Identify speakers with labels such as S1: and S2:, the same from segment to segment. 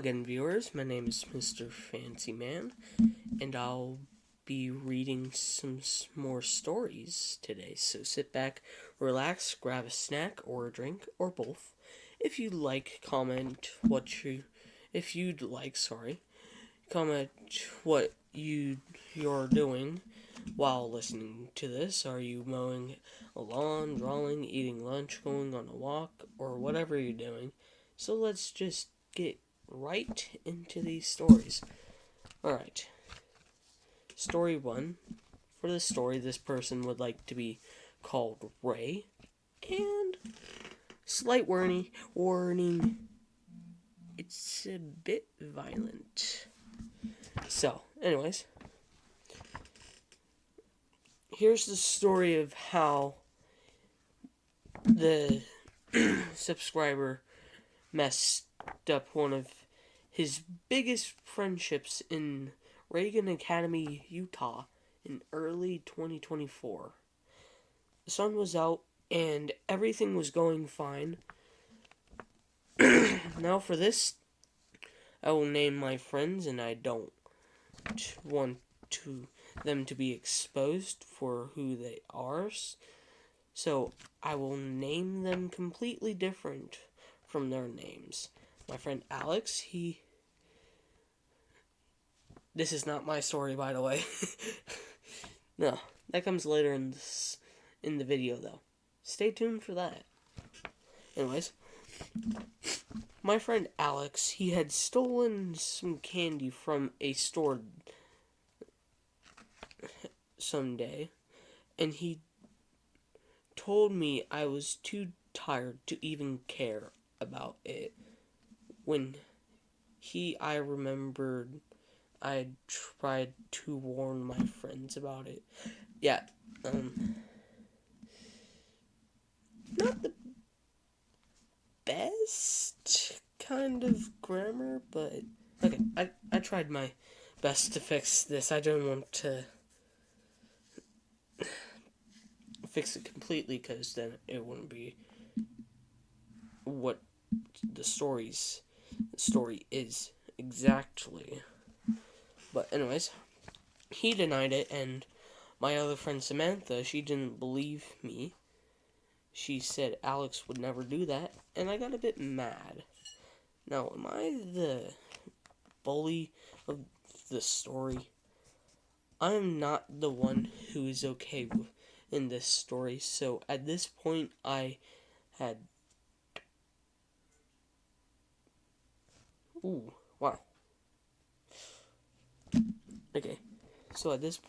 S1: again, viewers. My name is Mr. Fancy Man, and I'll be reading some more stories today. So sit back, relax, grab a snack or a drink or both. If you'd like, comment comment what you're doing while listening to this. Are you mowing a lawn, drawing, eating lunch, going on a walk, or whatever you're doing? So let's just get right into these stories. Alright. Story 1. For this story, this person would like to be called Ray. And slight warning, it's a bit violent. So, anyways, here's the story of how the subscriber messed up one of his biggest friendships in Reagan Academy, Utah in early 2024. The sun was out and everything was going fine. Now for this, I will name my friends, and I don't want them to be exposed for who they are. So I will name them completely different from their names. My friend Alex, this is not my story, by the way. No, that comes later in the video, though. Stay tuned for that. Anyways, my friend Alex, he had stolen some candy from a store someday, and he told me I was too tired to even care about it. When I remembered I tried to warn my friends about it. Yeah, not the best kind of grammar, but okay, I tried my best to fix this. I don't want to fix it completely, because then it wouldn't be what the story is exactly. But anyways, he denied it, and my other friend Samantha, she didn't believe me. She said Alex would never do that, and I got a bit mad. Now, am I the bully of the story? I'm not the one who is okay in this story, so at this point I had... Ooh, wow. Okay, so at this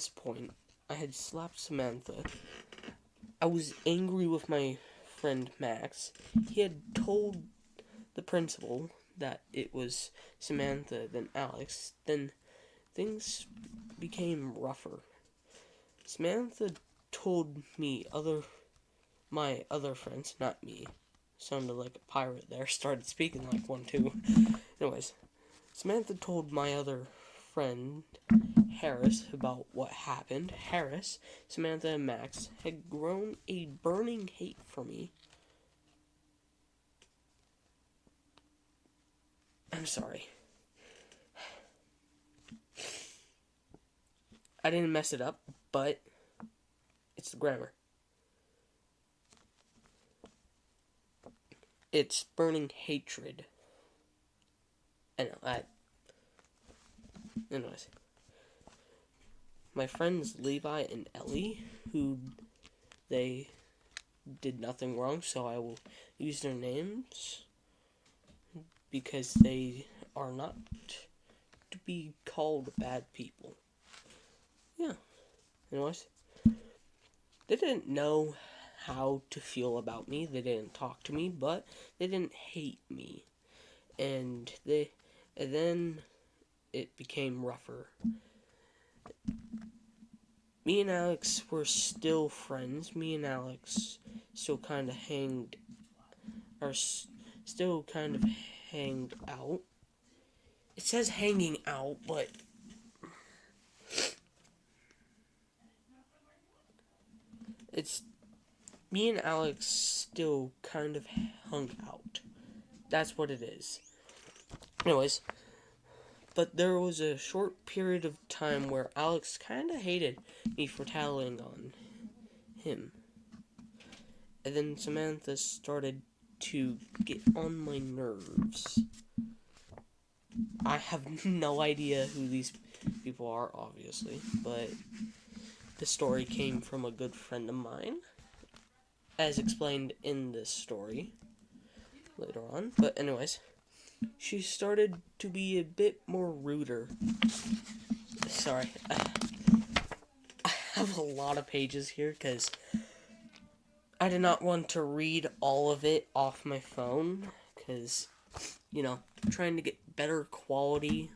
S1: point, I had slapped Samantha. I was angry with my friend Max. He had told the principal that it was Samantha, then Alex. Then things became rougher. Samantha told my other friends, not me. Sounded like a pirate there. Started speaking like one too. Anyways, Samantha told my other friend Harris about what happened. Harris, Samantha, and Max had grown a burning hate for me. I'm sorry. I didn't mess it up, but it's the grammar. It's burning hatred. Anyways. My friends Levi and Ellie, who they did nothing wrong, so I will use their names because they are not to be called bad people. Yeah. Anyways, they didn't know how to feel about me. They didn't talk to me, but they didn't hate me. And then it became rougher. Me and Alex were still friends. Me and Alex still kind of hanged out. It says hanging out, but it's me and Alex still kind of hung out. that's what it is. Anyways, but there was a short period of time where Alex kind of hated me for tattling on him. And then Samantha started to get on my nerves. I have no idea who these people are, obviously, but the story came from a good friend of mine, as explained in this story later on. But anyways, she started to be a bit more ruder. Sorry, I have a lot of pages here because I did not want to read all of it off my phone because, trying to get better quality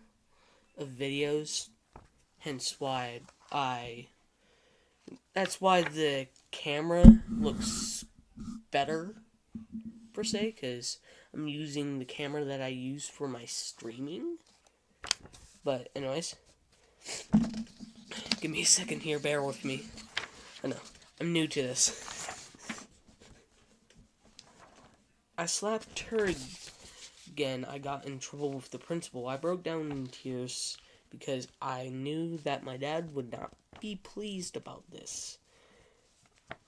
S1: of videos, hence why that's why the camera looks better, per se, because I'm using the camera that I use for my streaming. But anyways, give me a second here, bear with me. I know, I'm new to this. I slapped her again. I got in trouble with the principal. I broke down in tears because I knew that my dad would not be pleased about this.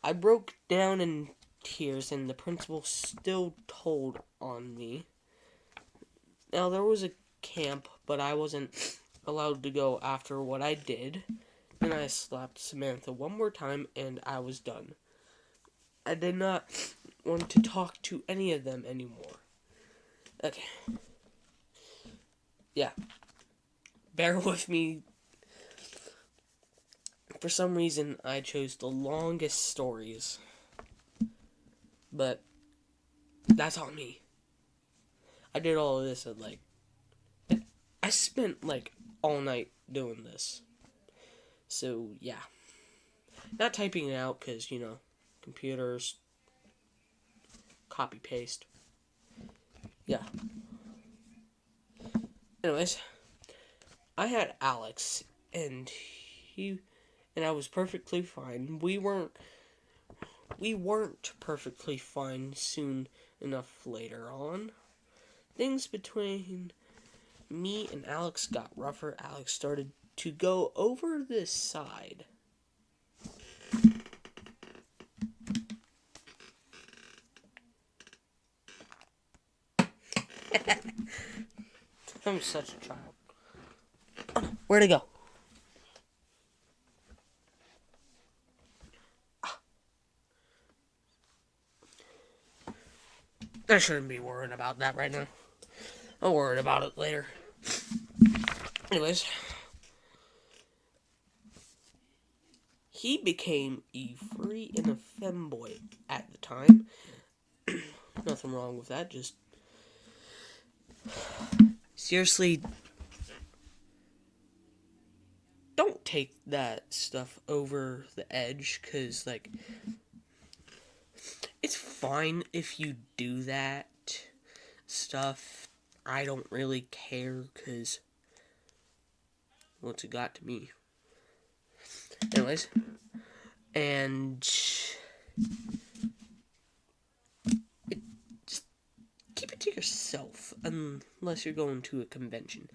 S1: I broke down in tears and the principal still told on me. Now, there was a camp, but I wasn't allowed to go after what I did. Then I slapped Samantha one more time and I was done. I did not want to talk to any of them anymore. Okay. Yeah. Bear with me. For some reason, I chose the longest stories. But that's on me. I did all of this I spent all night doing this. So, yeah. Not typing it out because, computers, copy paste. Yeah. Anyways, I had Alex and I was perfectly fine. We weren't perfectly fine soon enough later on. Things between me and Alex got rougher. Alex started to go over this side. I'm such a child. Oh, no. Where'd it go? I shouldn't be worrying about that right now. I'll worry about it later. Anyways, he became a free and a femboy at the time. Nothing wrong with that, just seriously, don't take that stuff over the edge, because, it's fine if you do that stuff. I don't really care, because what's it got to me? Anyways, and just keep it to yourself, unless you're going to a convention.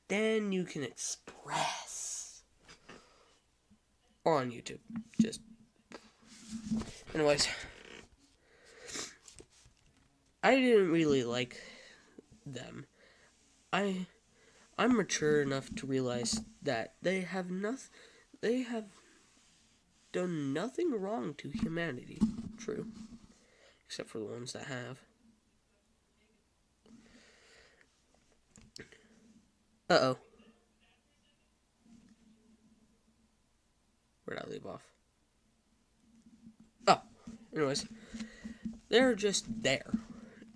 S1: Then you can express. Or on YouTube. Just. Anyways. I didn't really like them. I'm mature enough to realize that they have done nothing wrong to humanity. True. Except for the ones that have. Uh-oh. Where'd I leave off? Oh. Anyways. They're just there.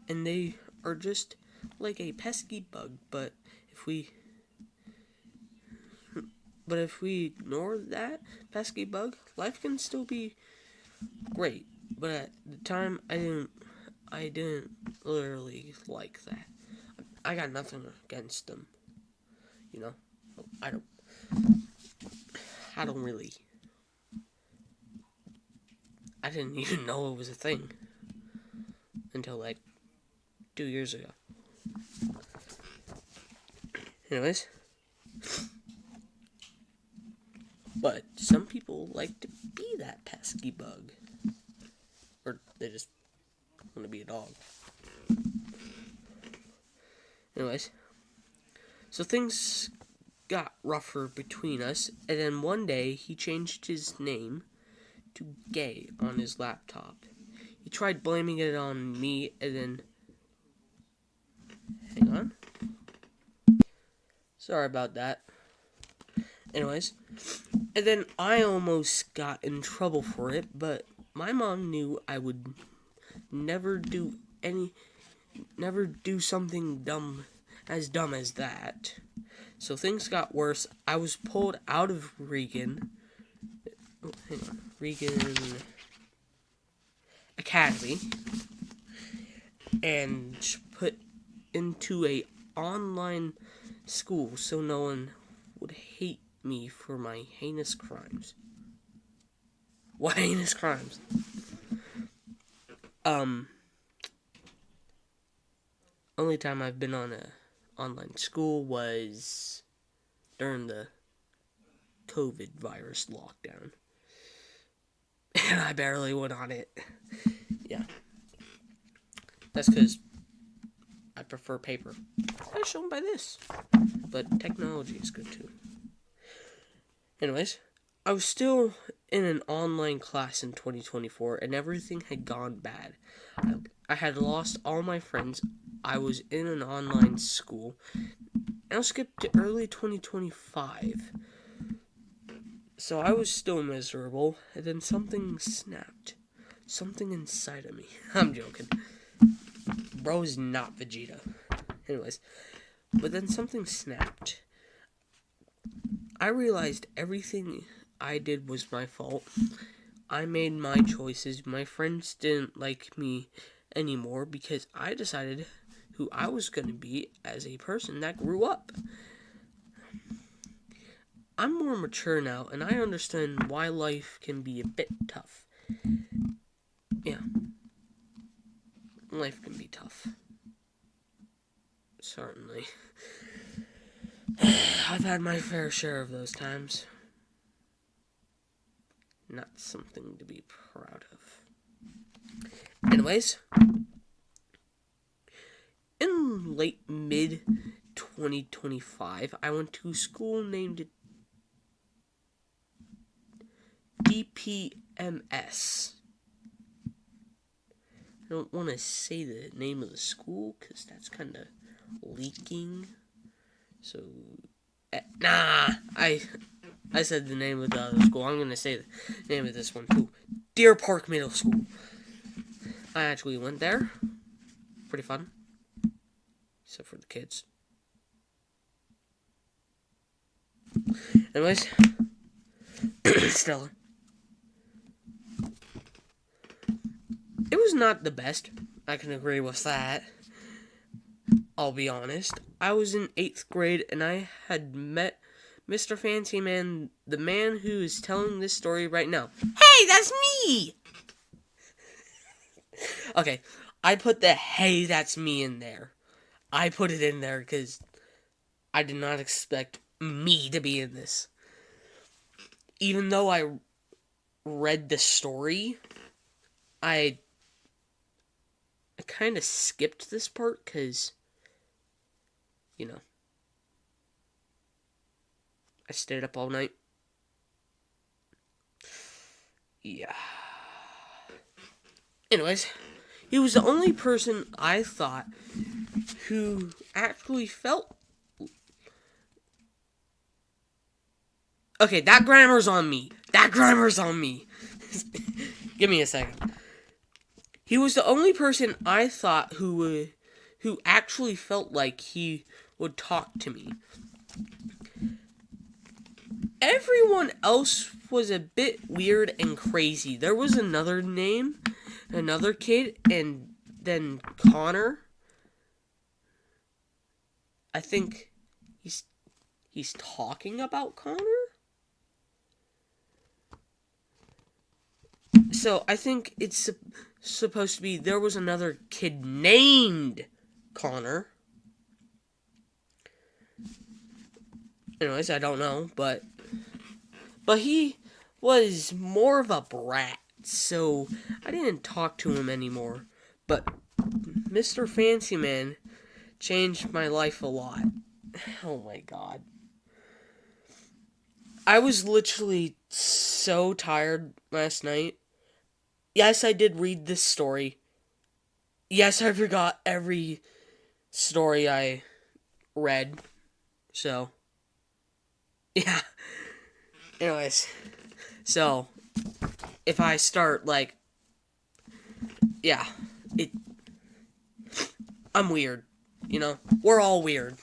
S1: And they are just like a pesky bug, but if we ignore that pesky bug, life can still be great. But at the time, I didn't literally like that. I got nothing against them, I don't really. I didn't even know it was a thing until 2 years ago. Anyways. But some people like to be that pesky bug. Or they just want to be a dog. Anyways. So things got rougher between us, and then one day he changed his name to Gay on his laptop. He tried blaming it on me, and then... Hang on. Sorry about that. Anyways. And then I almost got in trouble for it, but my mom knew I would never do something dumb as that. So things got worse. I was pulled out of Regan Academy and put into a online school so no one would hate me for my heinous crimes. What heinous crimes? Only time I've been on a online school was during the COVID virus lockdown. And I barely went on it. Yeah. That's because I prefer paper. As shown by this. But technology is good too. Anyways, I was still in an online class in 2024 and everything had gone bad. I had lost all my friends. I was in an online school. And I skipped to early 2025. So I was still miserable, and then something snapped. Something inside of me. I'm joking. Bro is not Vegeta. Anyways, but then something snapped. I realized everything I did was my fault. I made my choices. My friends didn't like me anymore because I decided who I was going to be as a person that grew up. I'm more mature now, and I understand why life can be a bit tough. Yeah. Life can be tough. Certainly. I've had my fair share of those times. Not something to be proud of. Anyways, in late mid-2025, I went to a school named DPMS. I don't want to say the name of the school because that's kind of leaking. So, I said the name of the other school. I'm going to say the name of this one too. Deer Park Middle School. I actually went there. Pretty fun. Except for the kids. Anyways. Still. It was not the best. I can agree with that. I'll be honest. I was in 8th grade and I had met Mr. Fancy Man, the man who is telling this story right now. Hey, that's me! Okay, I put the hey, that's me in there. I put it in there because I did not expect me to be in this. Even though I read the story, I kind of skipped this part because, you know, I stayed up all night. Yeah. Anyways, he was the only person I thought who actually felt... Okay, that grammar's on me. Give me a second. He was the only person I thought who actually felt like he would talk to me. Everyone else was a bit weird and crazy. There was another kid, and then Connor. I think he's talking about Connor. So I think it's supposed to be there was another kid named Connor. Anyways, I don't know, but he was more of a brat, so I didn't talk to him anymore. But Mr. Fancy Man changed my life a lot. Oh my god. I was literally so tired last night. Yes, I did read this story. Yes, I forgot every story I read. So, yeah. Anyways, so if I start yeah, it I'm weird, We're all weird.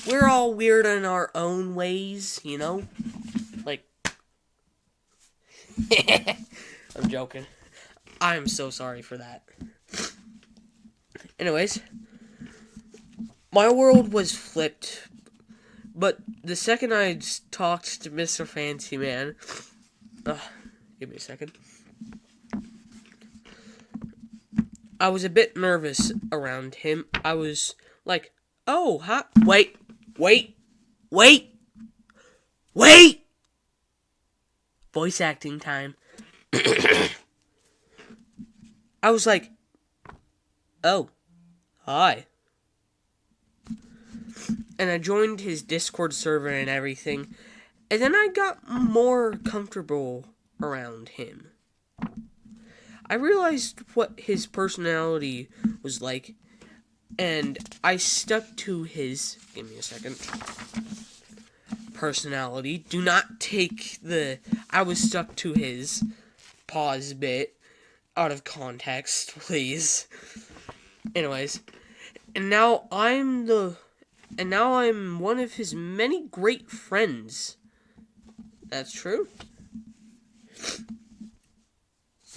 S1: We're all weird in our own ways, Like I'm joking. I'm so sorry for that. Anyways, my world was flipped, but the second I talked to Mr. Fancy Man, give me a second. I was a bit nervous around him. I was like, oh, huh? Wait. Voice acting time. I was like, oh, hi. And I joined his Discord server and everything. And then I got more comfortable around him. I realized what his personality was like, and I stuck to his, give me a second, personality. Do not take I was stuck to his pause bit out of context, please. Anyways, and now I'm one of his many great friends. That's true.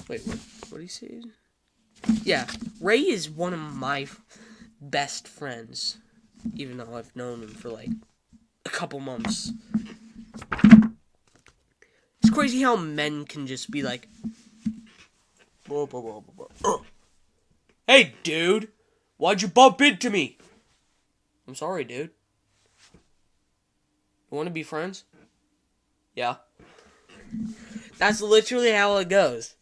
S1: Wait, what did he say? Yeah, Ray is one of my best friends, even though I've known him for like a couple months. It's crazy how men can just be like, hey, dude, why'd you bump into me? I'm sorry, dude. You want to be friends? Yeah. That's literally how it goes.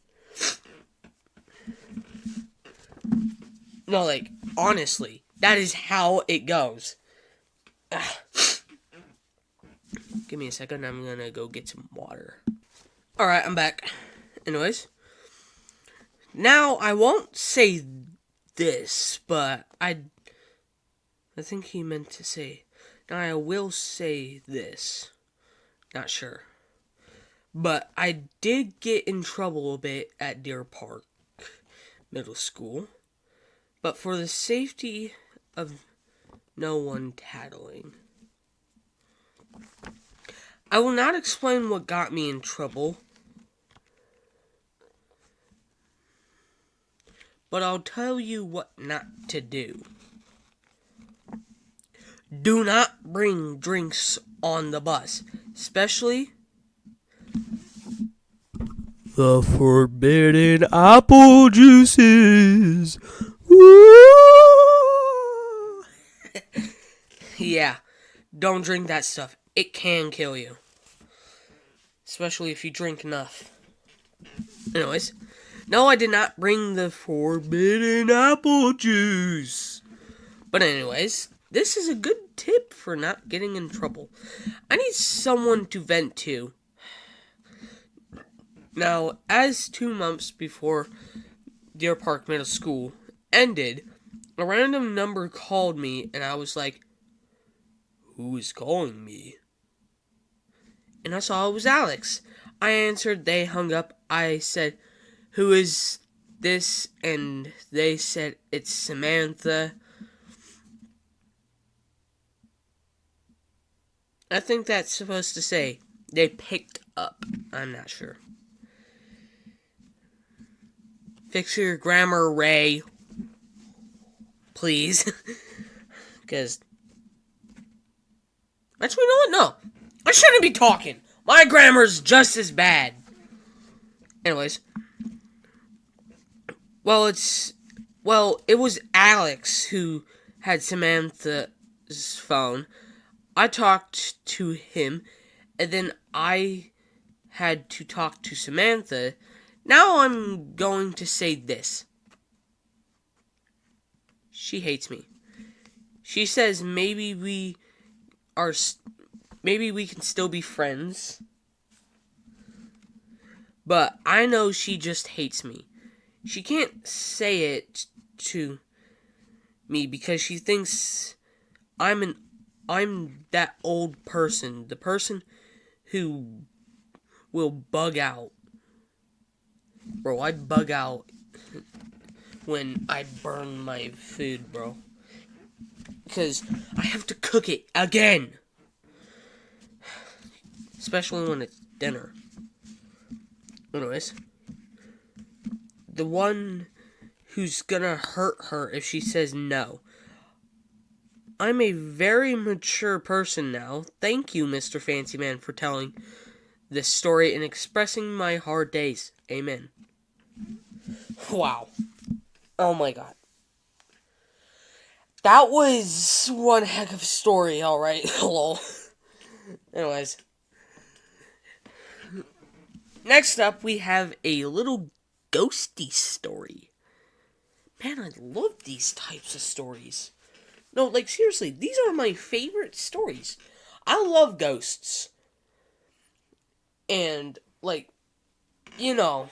S1: No, like, honestly, that is how it goes. Give me a second, I'm gonna go get some water. Alright, I'm back. Anyways. Now, I won't say this, but I think he meant to say. Now, I will say this. Not sure. But I did get in trouble a bit at Deer Park Middle School. But for the safety of no one tattling, I will not explain what got me in trouble, but I'll tell you what not to do. Do not bring drinks on the bus, especially the forbidden apple juices. Woo! Yeah, don't drink that stuff. It can kill you. Especially if you drink enough. Anyways, no, I did not bring the forbidden apple juice. But anyways, this is a good tip for not getting in trouble. I need someone to vent to. Now, as 2 months before Deer Park Middle School ended, a random number called me, and I was like, who is calling me? And I saw it was Alex. I answered, they hung up. I said, who is this? And they said, it's Samantha. I think that's supposed to say, they picked up. I'm not sure. Fix your grammar, Ray. Please. Because... actually, you know what? No. I shouldn't be talking. My grammar's just as bad. Anyways. It was Alex who had Samantha's phone. I talked to him, and then I had to talk to Samantha. Now I'm going to say this. She hates me. She says maybe we can still be friends. But I know she just hates me. She can't say it to me because she thinks I'm that old person, the person who will bug out. Bro, I bug out when I burn my food, bro. Because I have to cook it again. Especially when it's dinner. Anyways, the one who's gonna hurt her if she says no. I'm a very mature person now. Thank you, Mr. Fancy Man, for telling this story and expressing my hard days. Amen. Wow. Oh my god. That was one heck of a story, alright. Hello. Anyways. Next up, we have a little ghosty story. Man, I love these types of stories. No, like, seriously, these are my favorite stories. I love ghosts. And, like, you know.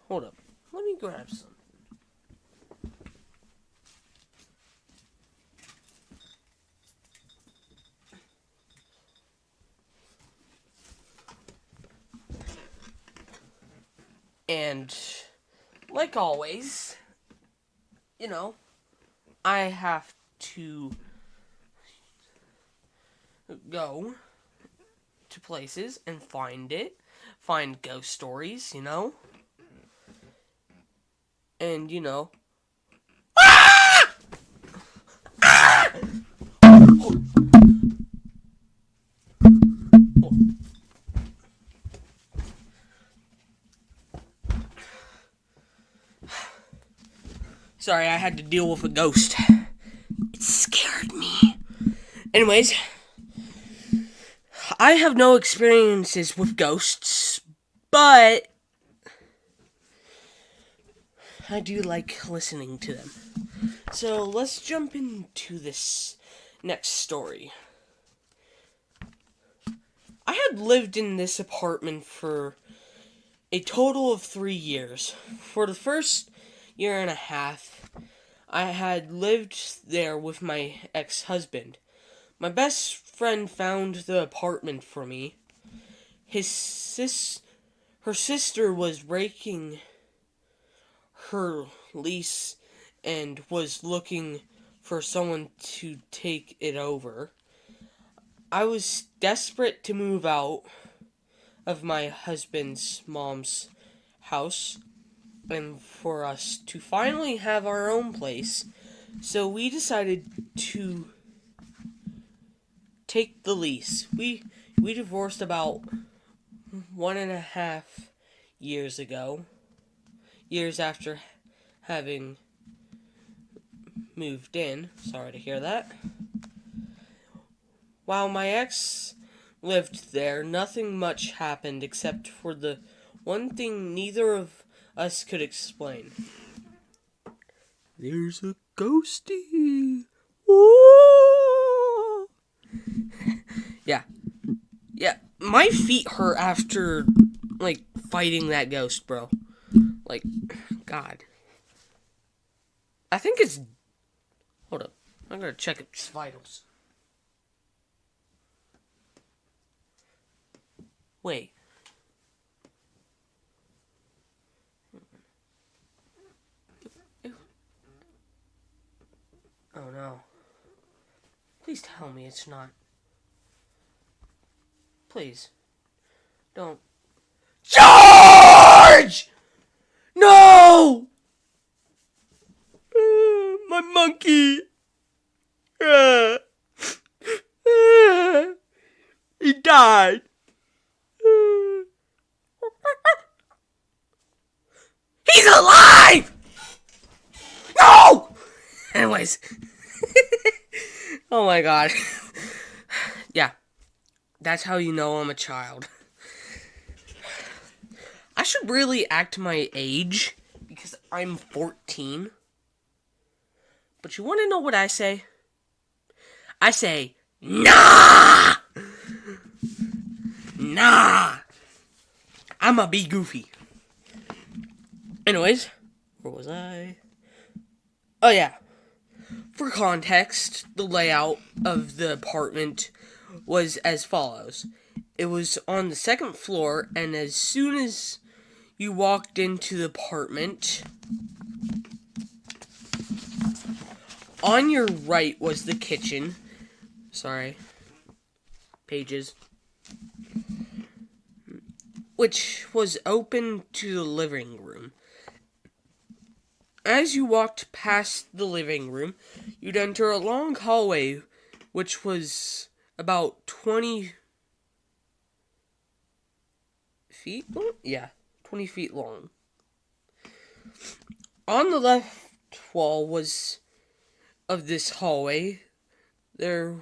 S1: Hold up. Let me grab some. And, like always, you know, I have to go to places and find ghost stories, you know, and, you know, sorry, I had to deal with a ghost. It scared me. Anyways, I have no experiences with ghosts, but I do like listening to them. So let's jump into this next story. I had lived in this apartment for a total of 3 years. For the first year and a half, I had lived there with my ex-husband. My best friend found the apartment for me. Her sister was breaking her lease and was looking for someone to take it over. I was desperate to move out of my husband's mom's house and for us to finally have our own place. So we decided to take the lease. We divorced about 1.5 years ago. Years after having moved in. Sorry to hear that. While my ex lived there, nothing much happened except for the one thing neither of us could explain. There's a ghosty. Whoa. Yeah. My feet hurt after, like, fighting that ghost, bro. Like, God. I think it's... Hold up. I'm gonna check its vitals. Wait. Oh no. Please tell me it's not. Please. Don't. George! No! My monkey. He died. He's alive! No! Anyways. Oh my god. Yeah, that's how you know I'm a child. I should really act my age because I'm 14. But you want to know what I say? I say, nah! Nah! I'ma be goofy. Anyways, where was I? Oh yeah. For context, the layout of the apartment was as follows. It was on the second floor, and as soon as you walked into the apartment, on your right was the kitchen. Sorry. Pages. Which was open to the living room. As you walked past the living room, you'd enter a long hallway, which was about 20 feet long? Yeah, 20 feet long. On the left wall of this hallway, there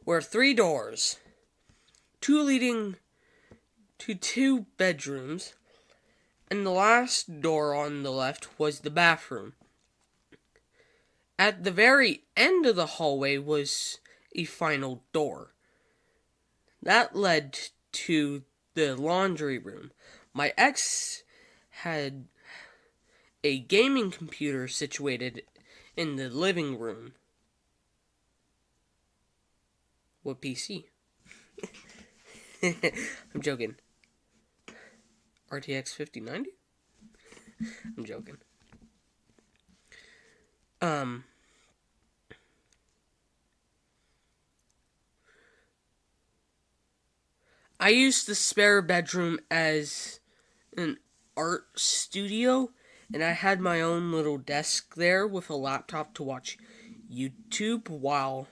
S1: were 3 doors, 2 leading to 2 bedrooms, and the last door on the left was the bathroom. At the very end of the hallway was a final door. That led to the laundry room. My ex had a gaming computer situated in the living room. What PC? I'm joking. RTX 5090? I'm joking. I used the spare bedroom as an art studio, and I had my own little desk there with a laptop to watch YouTube while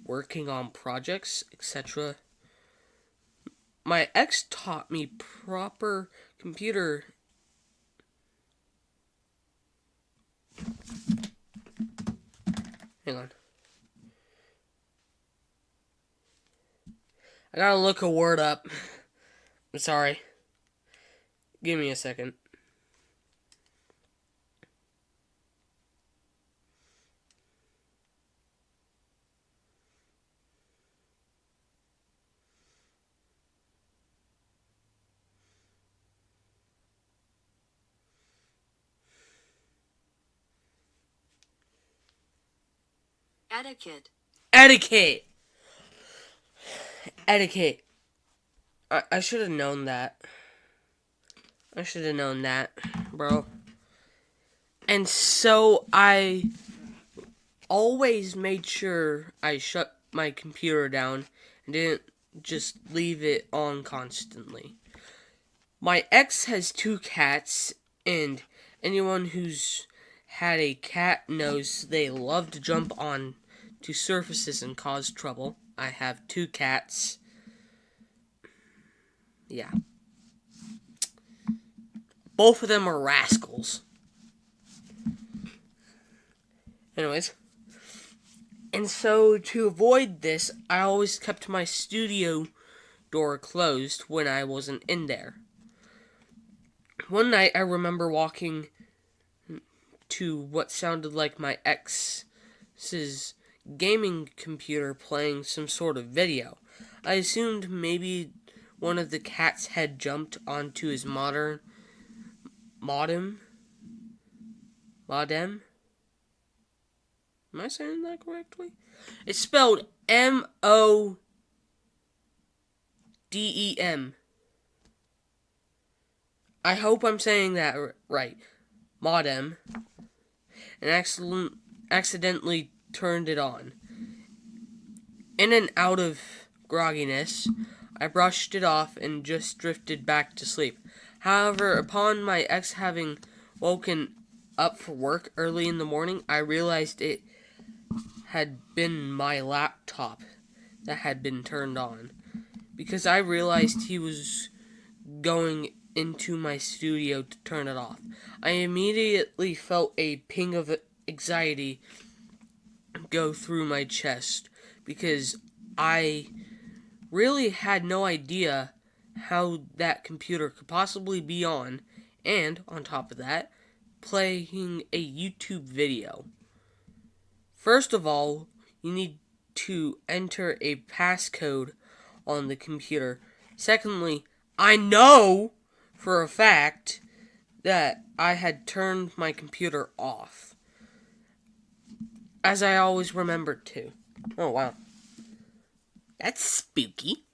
S1: working on projects, etc. My ex taught me proper computer. Hang on. I gotta look a word up. I'm sorry. Give me a second.
S2: Etiquette.
S1: Etiquette. Etiquette. I should have known that. Bro. And so I always made sure I shut my computer down and didn't just leave it on constantly. My ex has 2 cats, and anyone who's had a cat knows they love to jump on to surfaces and cause trouble. I have 2 cats. Yeah. Both of them are rascals. Anyways. And so, to avoid this, I always kept my studio door closed when I wasn't in there. One night, I remember walking to what sounded like my ex's gaming computer playing some sort of video. I assumed maybe one of the cats had jumped onto his modem. Am I saying that correctly? It's spelled MODEM. I hope I'm saying that right. Modem. And accidentally turned it on. In and out of grogginess, I brushed it off and just drifted back to sleep. However, upon my ex having woken up for work early in the morning, I realized it had been my laptop that had been turned on. Because I realized he was going into my studio to turn it off. I immediately felt a ping of anxiety go through my chest because I really had no idea how that computer could possibly be on, and on top of that, playing a YouTube video. First of all, you need to enter a passcode on the computer. Secondly, I know for a fact that I had turned my computer off, as I always remembered to. Oh, wow. That's spooky.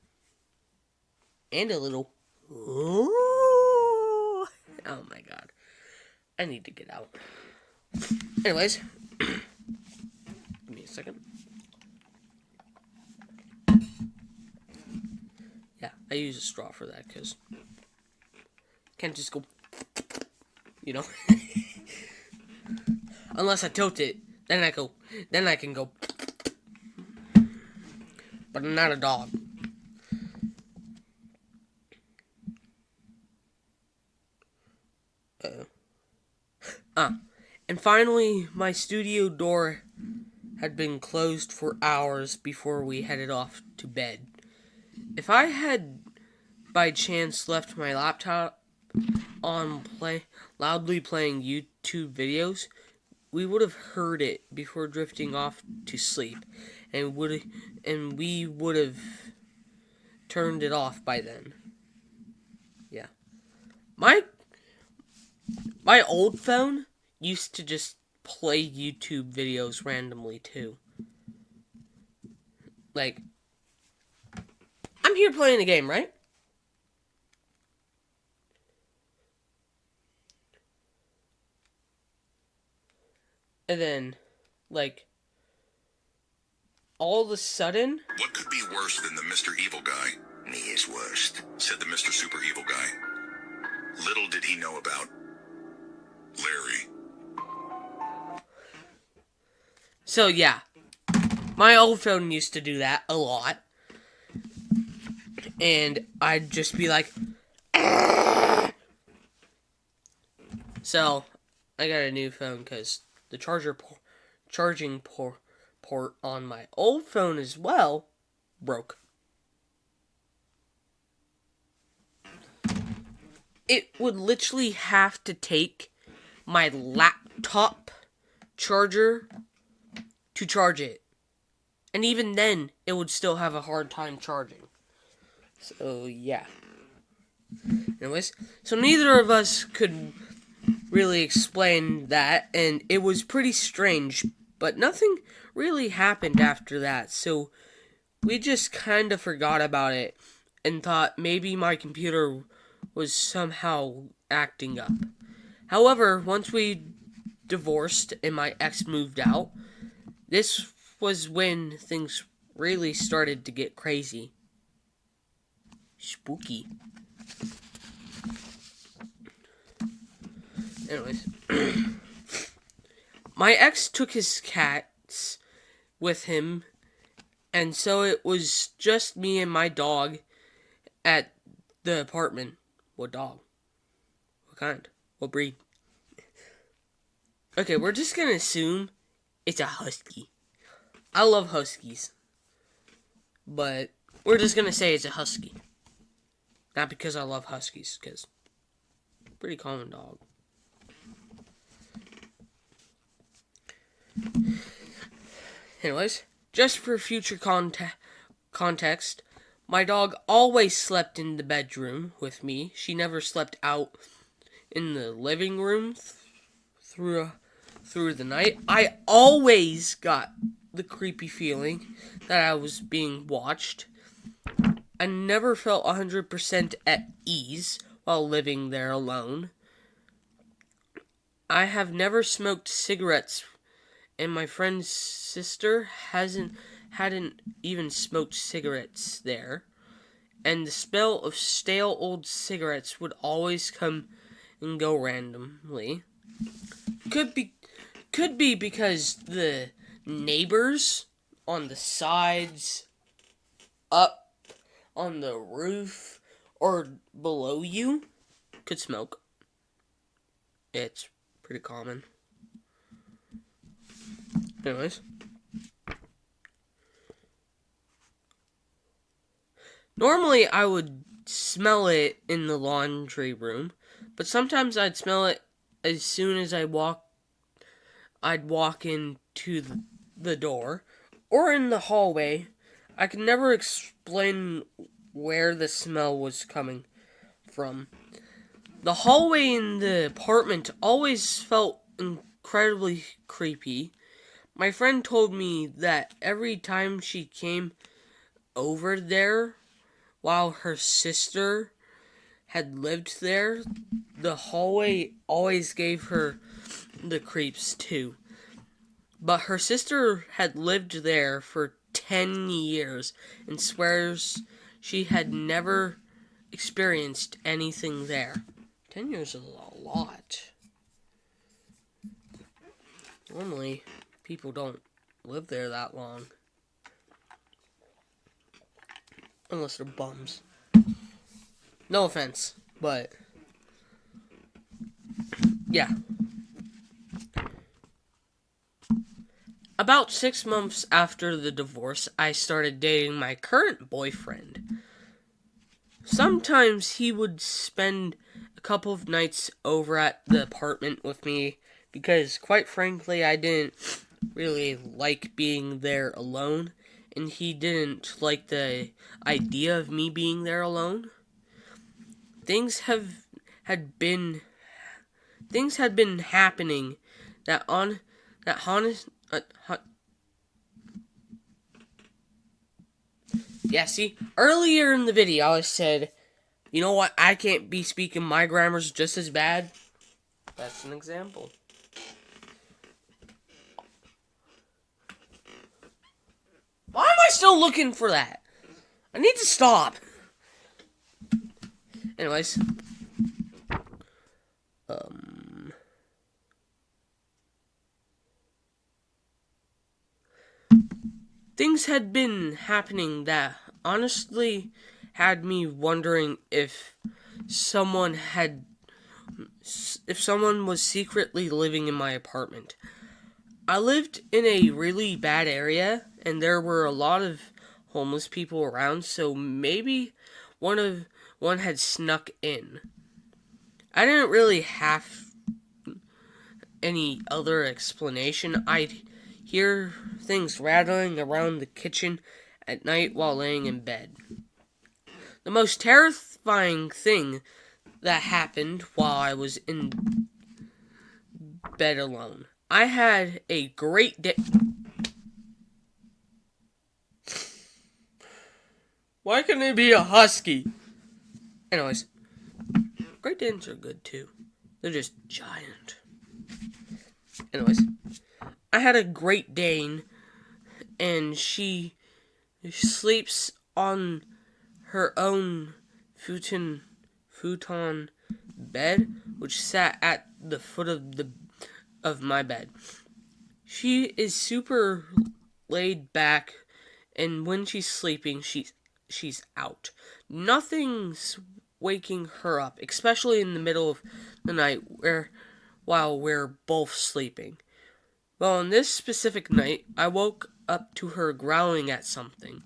S1: And a little... Ooh. Oh my god. I need to get out. Anyways. Give me a second. Yeah, I use a straw for that, because... Can't just go... You know? Unless I tilt it. Then I can go... But I'm not a dog. And finally, my studio door had been closed for hours before we headed off to bed. If I had, by chance, left my laptop on loudly playing YouTube videos, we would have heard it before drifting off to sleep, and we would have turned it off by then. Yeah. My old phone used to just play YouTube videos randomly too. Like, I'm here playing a game, right? And then, like, all of a sudden...
S3: What could be worse than the Mr. Evil Guy? Me is worst, said the Mr. Super Evil Guy. Little did he know about Larry.
S1: So, yeah. My old phone used to do that a lot. And I'd just be like... Argh! So, I got a new phone because the charging port on my old phone as well broke. It would literally have to take my laptop charger to charge it. And even then, it would still have a hard time charging. So, yeah. Anyways, so neither of us could really explain that, and it was pretty strange, but nothing really happened after that, so we just kind of forgot about it and thought maybe my computer was somehow acting up. However, once we divorced and my ex moved out, this was when things really started to get crazy. Spooky. Anyways. My ex took his cats with him, and so it was just me and my dog at the apartment. What dog? What kind? What breed? Okay, we're just gonna assume it's a husky. I love huskies, but we're just gonna say it's a husky. Not because I love huskies, because pretty common dog. Anyways, just for future context, my dog always slept in the bedroom with me. She never slept out in the living room through the night. I always got the creepy feeling that I was being watched. I never felt 100% at ease while living there alone. I have never smoked cigarettes, and my friend's sister hadn't even smoked cigarettes there. And the smell of stale old cigarettes would always come and go randomly. Could be because the neighbors on the sides, up on the roof, or below you could smoke. It's pretty common. Anyways. Normally, I would smell it in the laundry room, but sometimes I'd smell it as soon as I'd walk into the door or in the hallway. I could never explain where the smell was coming from. The hallway in the apartment always felt incredibly creepy. My friend told me that every time she came over there while her sister had lived there, the hallway always gave her the creeps too. But her sister had lived there for 10 years and swears she had never experienced anything there. 10 years is a lot. Normally, people don't live there that long. Unless they're bums. No offense, but yeah. About 6 months after the divorce, I started dating my current boyfriend. Sometimes he would spend a couple of nights over at the apartment with me because, quite frankly, I didn't really like being there alone, and he didn't like the idea of me being there alone. Things had been happening yeah, see, earlier in the video I said, you know what, I can't be speaking, my grammar's just as bad. That's an example. Why am I still looking for that? I need to stop. Anyways. Things had been happening that honestly had me wondering if someone was secretly living in my apartment. I lived in a really bad area, and there were a lot of homeless people around, so maybe one had snuck in. I didn't really have any other explanation. I'd hear things rattling around the kitchen at night while laying in bed. The most terrifying thing that happened while I was in bed alone. I had a great day. Why couldn't it be a husky? Anyways, Great Danes are good too. They're just giant. Anyways, I had a Great Dane, and she sleeps on her own futon bed, which sat at the foot of my bed. She is super laid back, and when she's sleeping, she's out. Nothing's waking her up, especially in the middle of the night while we're both sleeping. Well, on this specific night, I woke up to her growling at something.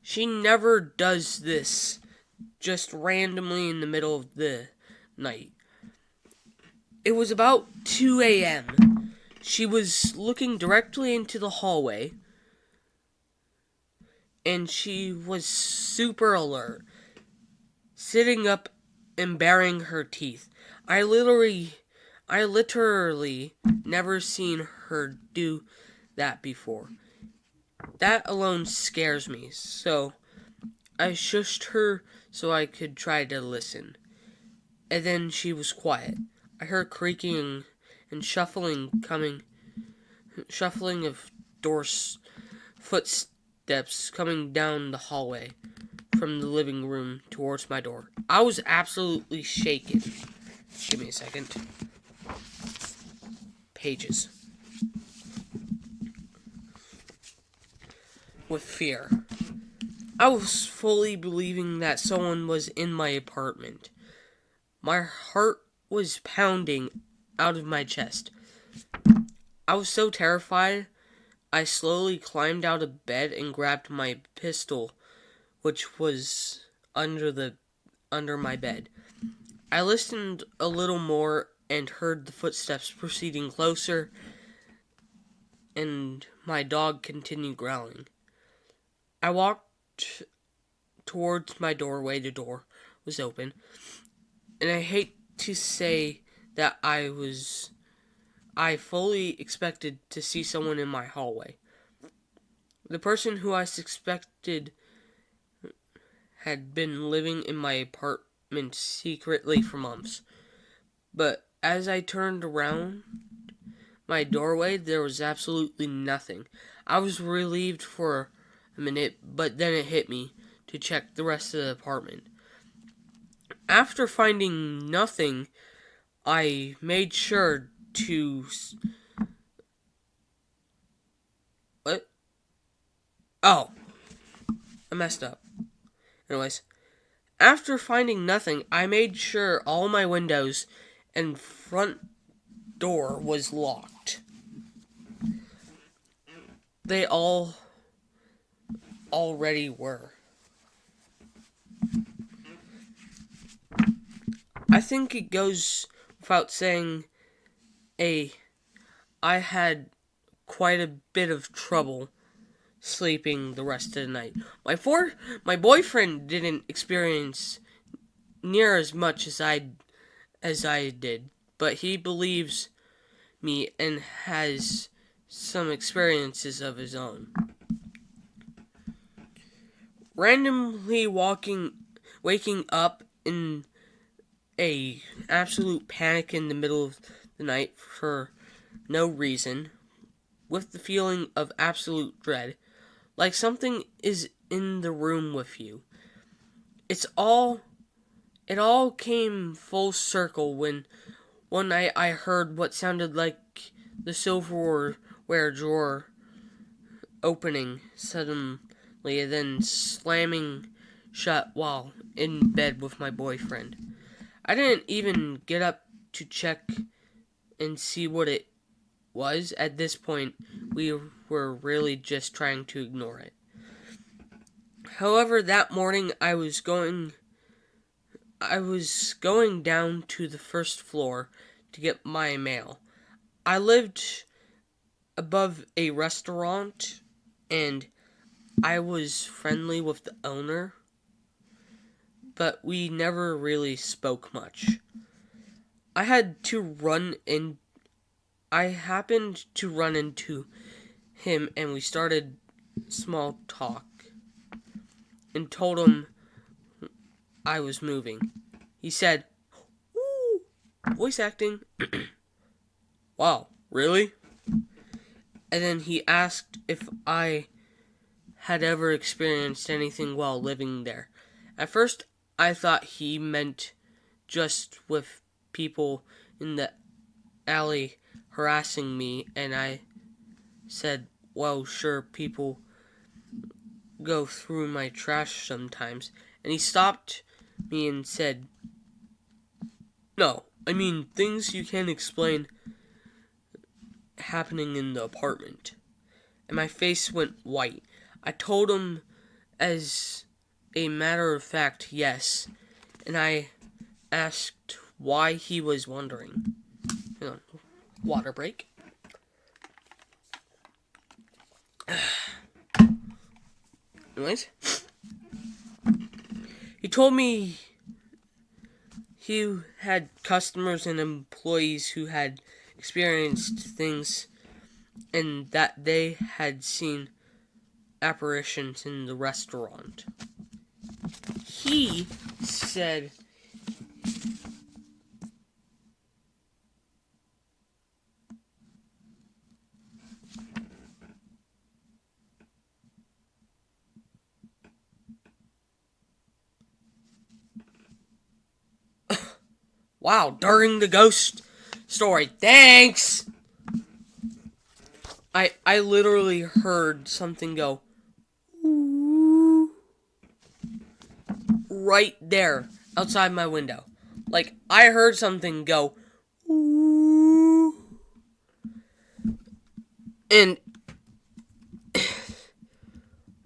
S1: She never does this just randomly in the middle of the night. It was about 2 a.m. She was looking directly into the hallway, and she was super alert, sitting up and baring her teeth. I literally never seen her do that before. That alone scares me, so I shushed her so I could try to listen. And then she was quiet. I heard creaking and shuffling of footsteps coming down the hallway from the living room towards my door. I was absolutely shaken. Give me a second. Pages. With fear. I was fully believing that someone was in my apartment. My heart was pounding out of my chest. I was so terrified, I slowly climbed out of bed and grabbed my pistol, which was under my bed. I listened a little more and heard the footsteps proceeding closer, and my dog continued growling. I walked towards my doorway. The door was open, and I hate to say that I fully expected to see someone in my hallway. The person who I suspected had been living in my apartment secretly for months. But as I turned around my doorway, there was absolutely nothing. I was relieved for a minute, but then it hit me to check the rest of the apartment. After finding nothing, I made sure to... What? Oh, I messed up. Anyways, after finding nothing, I made sure all my windows and front door was locked. They all already were. I think it goes without saying I had quite a bit of trouble sleeping the rest of the night. My boyfriend didn't experience near as much as I did, but he believes me and has some experiences of his own. Randomly waking up in a absolute panic in the middle of the night for no reason, with the feeling of absolute dread, like something is in the room with you. It all came full circle when one night I heard what sounded like the silverware drawer opening suddenly and then slamming shut while in bed with my boyfriend. I didn't even get up to check and see what it was. At this point, we were really just trying to ignore it. However, that morning I was going down to the first floor to get my mail. I lived above a restaurant, and I was friendly with the owner, but we never really spoke much. I happened to run into him, and we started small talk, and told him I was moving. He said, "Ooh, voice acting." Wow, really? And then he asked if I had ever experienced anything while living there. At first, I thought he meant just with people in the alley harassing me, and I said, well, sure, people go through my trash sometimes. And he stopped me and said, no, I mean things you can't explain happening in the apartment. And my face went white. I told him as a matter of fact, yes, and I asked why he was wondering. Hang on, water break. Anyways, he told me he had customers and employees who had experienced things and that they had seen apparitions in the restaurant. He said wow, during the ghost story. Thanks! I literally heard something go ooh, right there outside my window. Like, I heard something go ooh. And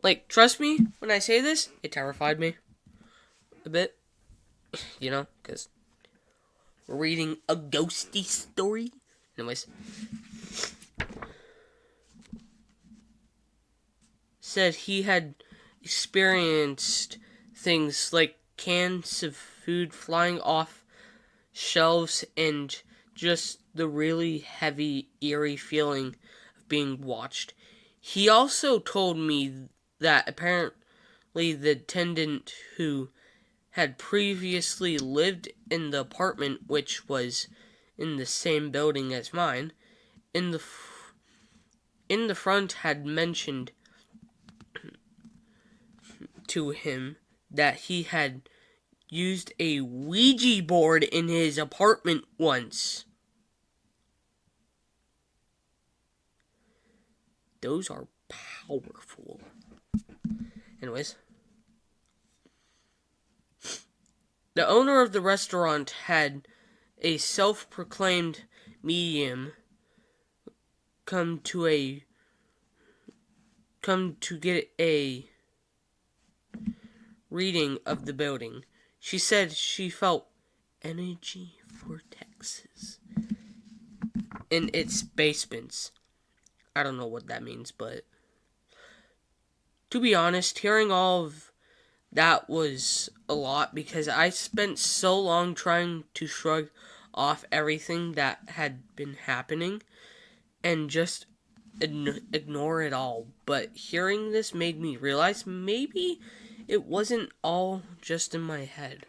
S1: Like, trust me, when I say this, it terrified me a bit. You know, because we're reading a ghosty story. Anyways. Said he had experienced things like cans of food flying off shelves and just the really heavy, eerie feeling of being watched. He also told me that apparently the attendant who had previously lived in the apartment, which was in the same building as mine, in the front had mentioned to him that he had used a Ouija board in his apartment once. Those are powerful. Anyways. The owner of the restaurant had a self-proclaimed medium come to get a reading of the building. She said she felt energy vortexes in its basements. I don't know what that means, but to be honest, hearing all of that was a lot because I spent so long trying to shrug off everything that had been happening and just ignore it all. But hearing this made me realize maybe it wasn't all just in my head.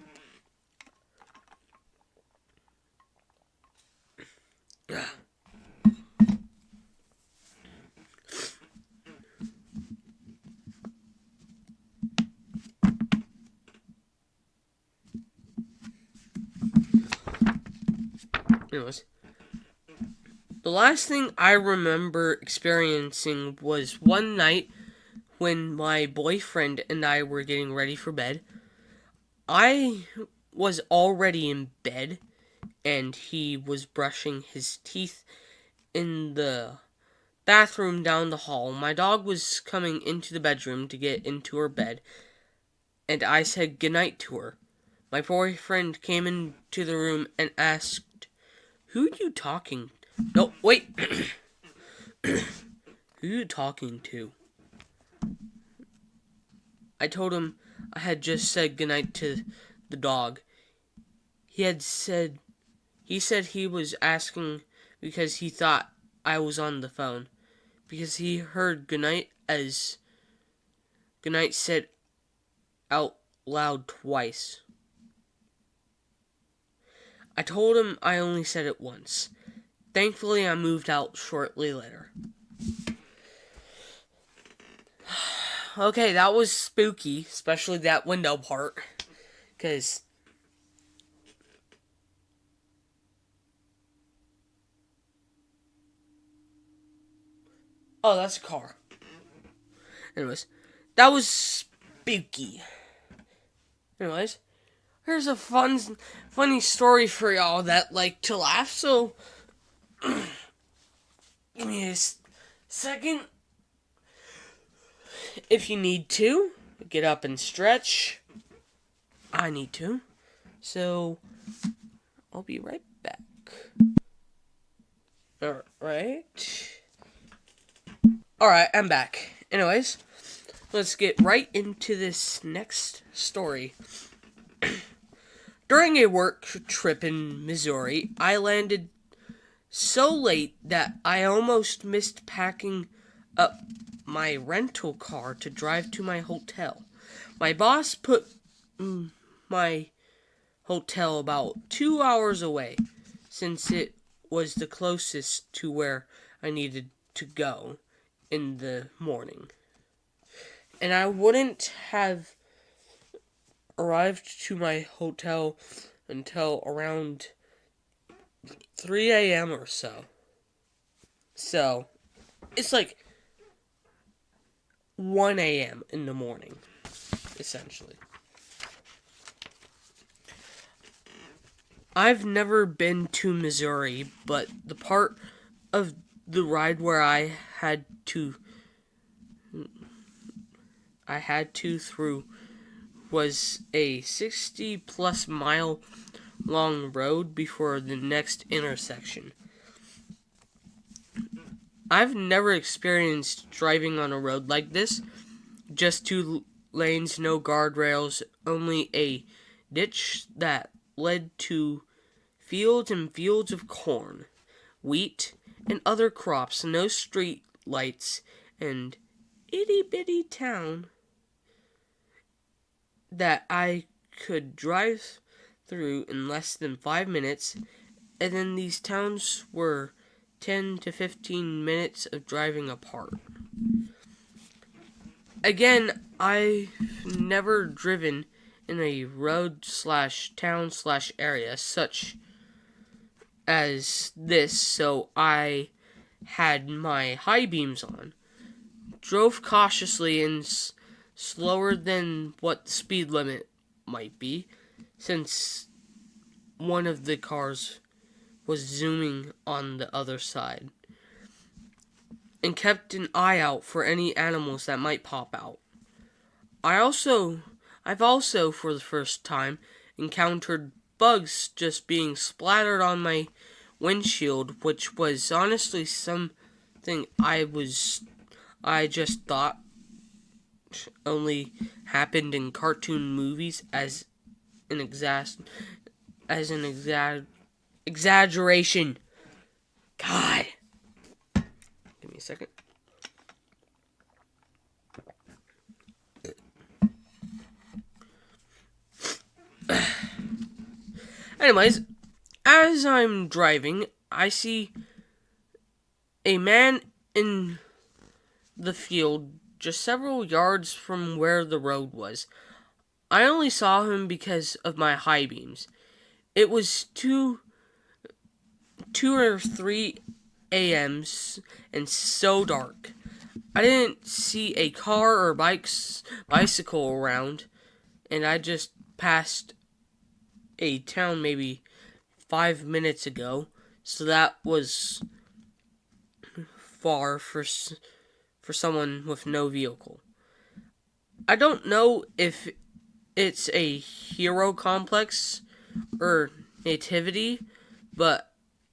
S1: Anyways, the last thing I remember experiencing was one night when my boyfriend and I were getting ready for bed. I was already in bed, and he was brushing his teeth in the bathroom down the hall. My dog was coming into the bedroom to get into her bed, and I said goodnight to her. My boyfriend came into the room and asked, "Who are you talking?" No, wait. Who are you talking to? I told him I had just said goodnight to the dog. He said he was asking because he thought I was on the phone. Because he heard goodnight as goodnight said out loud twice. I told him I only said it once. Thankfully, I moved out shortly later. Okay, that was spooky, especially that window part. Because oh, that's a car. Anyways, that was spooky. Anyways, here's a funny story for y'all that like to laugh, so give me a second. If you need to, get up and stretch. I need to. So, I'll be right back. Alright, I'm back. Anyways, let's get right into this next story. During a work trip in Missouri, I landed so late that I almost missed packing up my rental car to drive to my hotel. My boss put my hotel about 2 hours away, since it was the closest to where I needed to go in the morning. And I wouldn't have arrived to my hotel until around 3 a.m. or so. So, it's like 1 a.m. in the morning, essentially. I've never been to Missouri, but the part of the ride where I had to I had to through was a 60 plus mile long road before the next intersection. I've never experienced driving on a road like this. Just two lanes, no guardrails, only a ditch that led to fields and fields of corn, wheat, and other crops, no street lights, and itty-bitty town that I could drive through in less than 5 minutes, and then these towns were 10 to 15 minutes of driving apart. Again, I've never driven in a road / town / area such as this, so I had my high beams on. Drove cautiously and slower than what the speed limit might be, since one of the cars was zooming on the other side, and kept an eye out for any animals that might pop out. I've also, for the first time, encountered bugs just being splattered on my windshield, which was honestly something I just thought only happened in cartoon movies as an exaggeration. God. Give me a second. Anyways, as I'm driving, I see a man in the field just several yards from where the road was. I only saw him because of my high beams. It was 2 or 3 a.m.s and so dark. I didn't see a car or bicycle around, and I just passed a town maybe 5 minutes ago, so that was far for someone with no vehicle. I don't know if it's a hero complex or nativity, but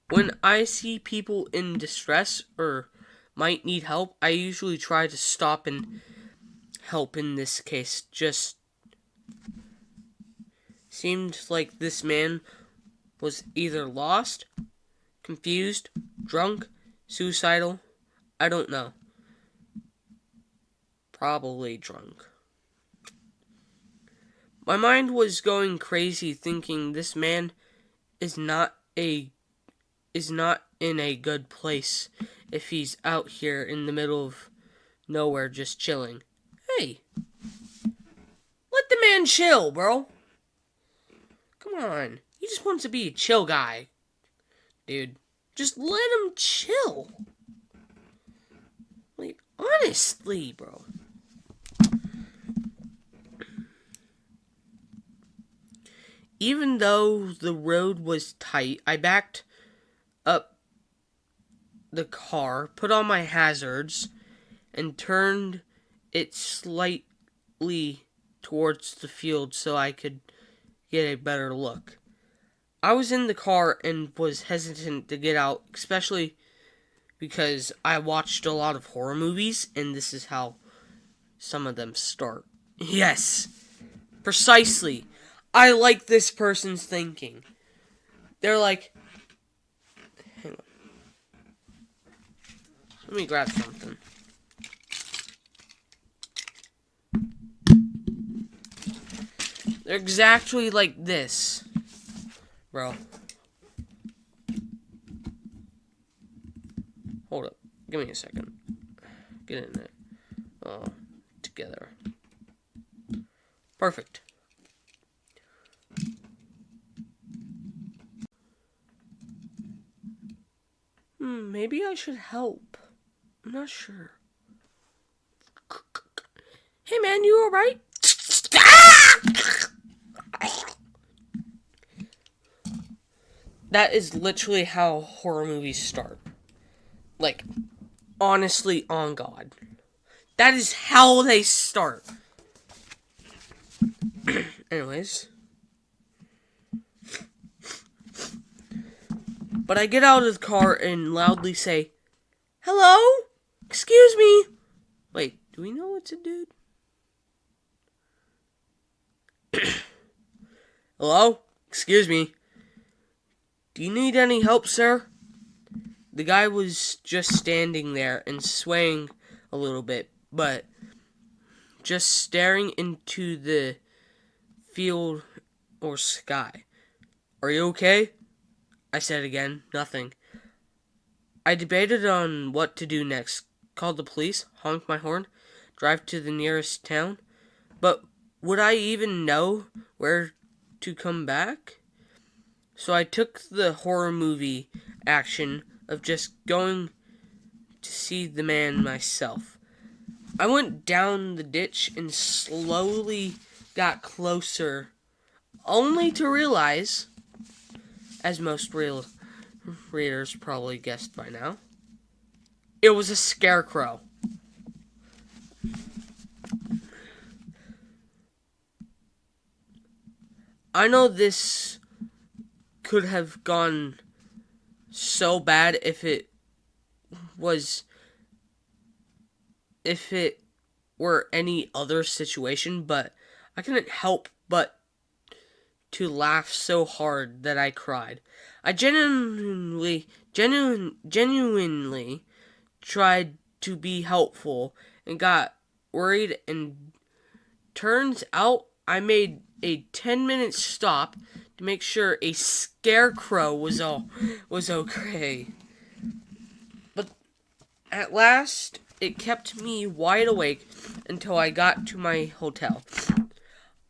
S1: when I see people in distress or might need help, I usually try to stop and help. In this case, just seemed like this man was either lost, confused, drunk, suicidal. I don't know. Probably drunk. My mind was going crazy thinking this man is not in a good place if he's out here in the middle of nowhere just chilling. Hey, let the man chill, bro. Come on. He just wants to be a chill guy. Dude, just let him chill. Like, honestly, bro. Even though the road was tight, I backed up the car, put on my hazards, and turned it slightly towards the field so I could get a better look. I was in the car and was hesitant to get out, especially because I watched a lot of horror movies, and this is how some of them start. Yes, precisely. I like this person's thinking. They're like, hang on. Let me grab something. They're exactly like this, bro. Hold up. Give me a second. Get in there. Oh, together. Perfect. Maybe I should help. I'm not sure. Hey man, you alright? That is literally how horror movies start. Like, honestly, on God. That is how they start. Anyways. But I get out of the car and loudly say, "Hello? Excuse me." Wait, do we know it's a dude? "Hello? Excuse me. Do you need any help, sir?" The guy was just standing there and swaying a little bit, but just staring into the field or sky. "Are you okay?" I said again, nothing. I debated on what to do next. Call the police, honk my horn, drive to the nearest town. But would I even know where to come back? So I took the horror movie action of just going to see the man myself. I went down the ditch and slowly got closer, only to realize, as most real readers probably guessed by now, it was a scarecrow. I know this could have gone so bad if it were any other situation, but I couldn't help but to laugh so hard that I cried. I genuinely tried to be helpful and got worried, and turns out I made a 10-minute stop to make sure a scarecrow was okay. But at last, it kept me wide awake until I got to my hotel.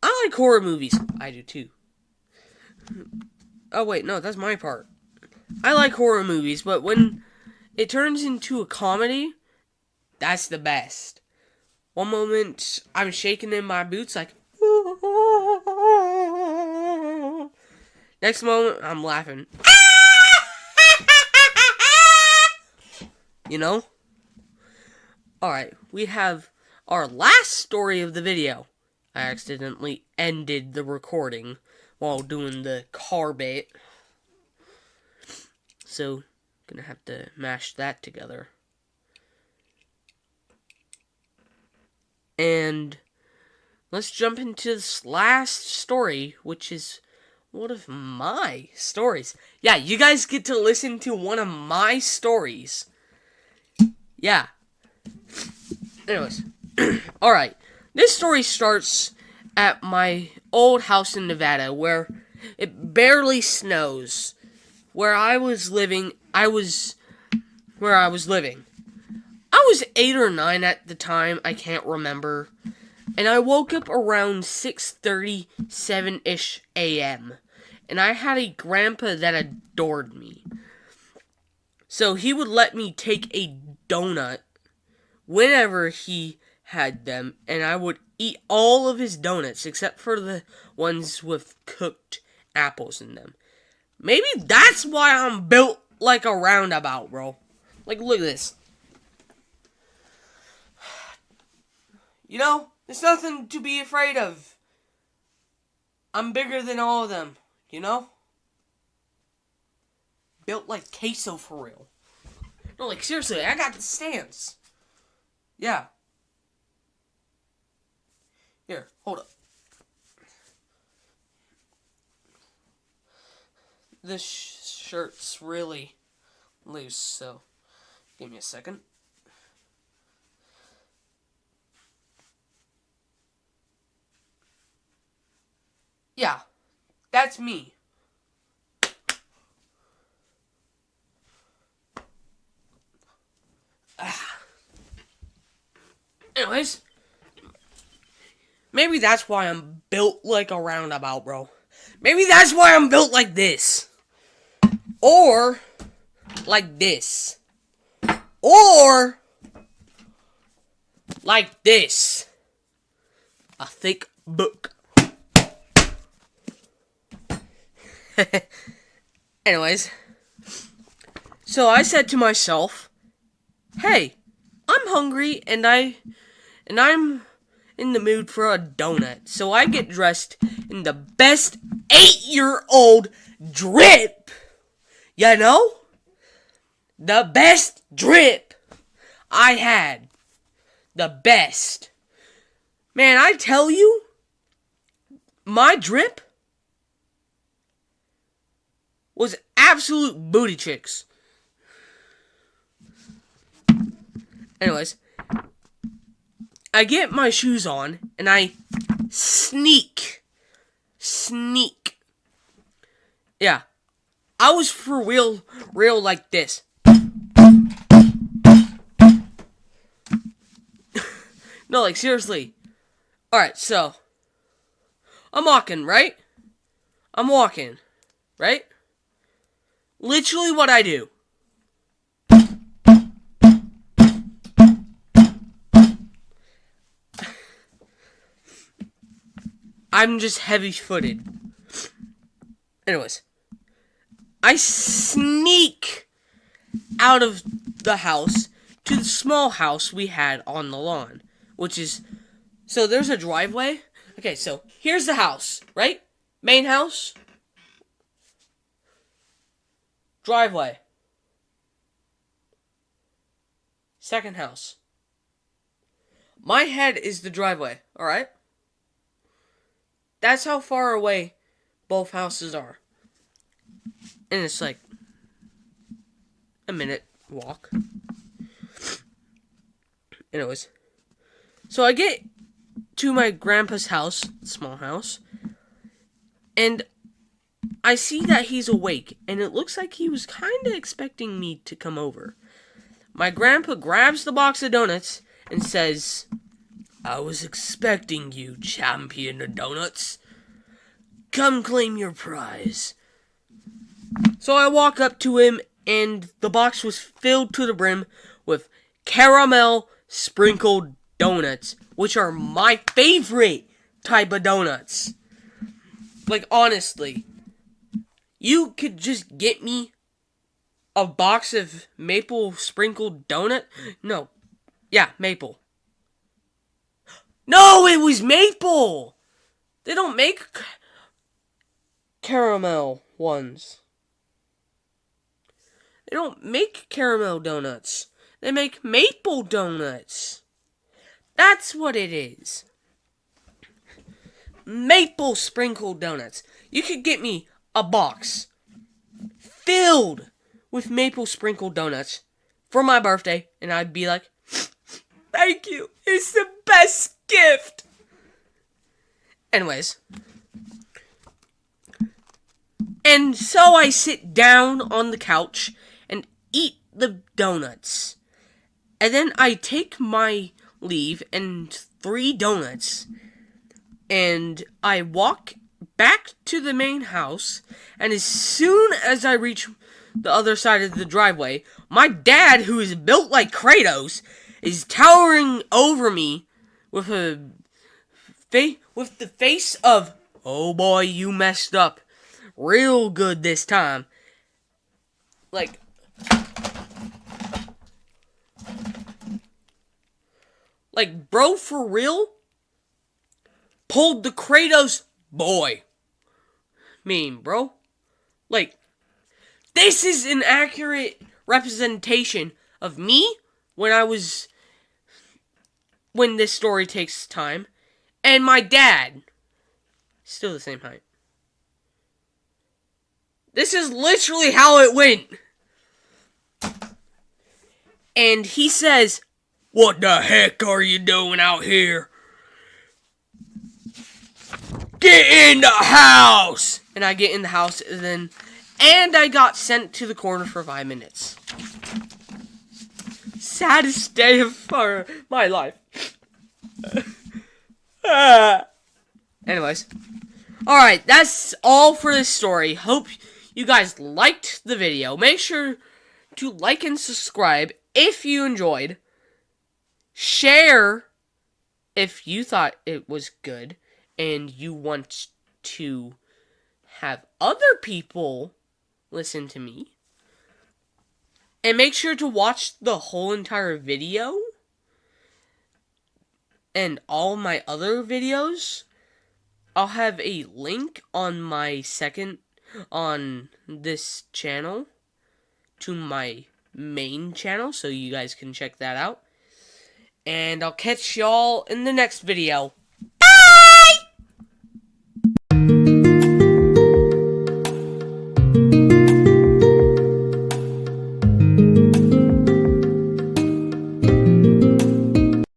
S1: I like horror movies. I do too. Oh wait, no, that's my part. I like horror movies, but when it turns into a comedy, that's the best. One moment, I'm shaking in my boots like, next moment, I'm laughing. You know? Alright, we have our last story of the video. I accidentally ended the recording while doing the car bait. So, gonna have to mash that together. And let's jump into this last story, which is one of my stories. Yeah, you guys get to listen to one of my stories. Yeah. Anyways. Alright. This story starts at my old house in Nevada, where it barely snows. Where I was living, I was 8 or 9 at the time, I can't remember. And I woke up around 6:37-ish a.m. And I had a grandpa that adored me. So he would let me take a donut whenever he had them, and I would eat all of his donuts except for the ones with cooked apples in them. Maybe that's why I'm built like a roundabout, bro. Like, look at this. You know, there's nothing to be afraid of. I'm bigger than all of them, you know? Built like queso for real. No, like, seriously, I got the stance. Yeah. Here, hold up. This shirt's really loose, so give me a second. Yeah, that's me. Anyways, maybe that's why I'm built like a roundabout, bro. Maybe that's why I'm built like this. Or like this. Or like this. A thick book. Anyways, so I said to myself, hey, I'm hungry and in the mood for a donut. So I get dressed in the best 8-year-old drip. You know? The best drip I had. The best. Man, I tell you, my drip was absolute booty chicks. Anyways, I get my shoes on and I sneak. Yeah, I was for real like this. No, like seriously. Alright, so I'm walking, right? Literally what I do. I'm just heavy-footed. Anyways, I sneak out of the house to the small house we had on the lawn, which is, so there's a driveway. Okay, so here's the house, right? Main house. Driveway. Second house. My head is the driveway, alright? That's how far away both houses are. And it's like a minute walk. Anyways. So I get to my grandpa's house, small house, and I see that he's awake, and it looks like he was kind of expecting me to come over. My grandpa grabs the box of donuts and says, "I was expecting you, champion of donuts. Come claim your prize." So I walk up to him, and the box was filled to the brim with caramel sprinkled donuts, which are my favorite type of donuts. Like, honestly, you could just get me a box of maple sprinkled donut? No. Yeah, maple. No, it was maple! They don't make caramel ones. They don't make caramel donuts. They make maple donuts. That's what it is. Maple sprinkled donuts. You could get me a box filled with maple sprinkled donuts for my birthday, and I'd be like, "Thank you. It's the best gift." Anyways. And so I sit down on the couch and eat the donuts. And then I take my leave and 3 donuts. And I walk back to the main house. And as soon as I reach the other side of the driveway, my dad, who is built like Kratos, is towering over me with the face of, "Oh boy, you messed up real good this time." Like, bro, for real, pulled the Kratos boy meme, bro. Like, this is an accurate representation of me when this story takes time, and my dad, still the same height. This is literally how it went. And he says, "What the heck are you doing out here? Get in the house!" And I get in the house, and I got sent to the corner for 5 minutes. Saddest day of my life. Anyways. Alright, that's all for this story. Hope you guys liked the video. Make sure to like and subscribe if you enjoyed. Share if you thought it was good and you want to have other people listen to me. And make sure to watch the whole entire video. and all my other videos, I'll have a link on this channel to my main channel, so you guys can check that out. And I'll catch y'all in the next video.